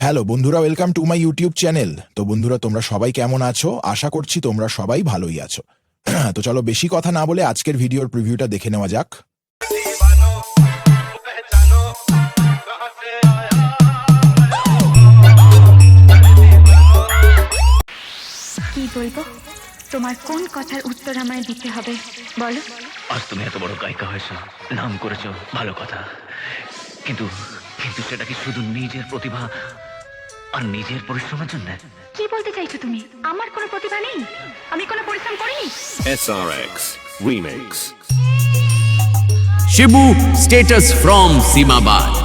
Hello বন্ধুরা, welcome to my YouTube channel. তো বন্ধুরা, তোমরা সবাই কেমন আছো? আশা করছি তোমরা সবাই ভালোই আছো। তো চলো বেশি কথা না বলে আজকের ভিডিওর প্রিভিউটা দেখে নেওয়া যাক। কি বলবো? তোমার কোন কথার উত্তর আমায় দিতে হবে বলো। আজ তুমি এত বড় গায়িকা হয়েছো, নাম করেছো, ভালো কথা, কিন্তু কিন্তু সেটা কি শুধু নিজের প্রতিভা আর নিজের পরিশ্রমের জন্য? কি বলতে চাইছো তুমি? আমার কোনো প্রতিভা নেই? আমি কোনো পরিশ্রম করিনি? SRX Remix. Shibu status from Simabad.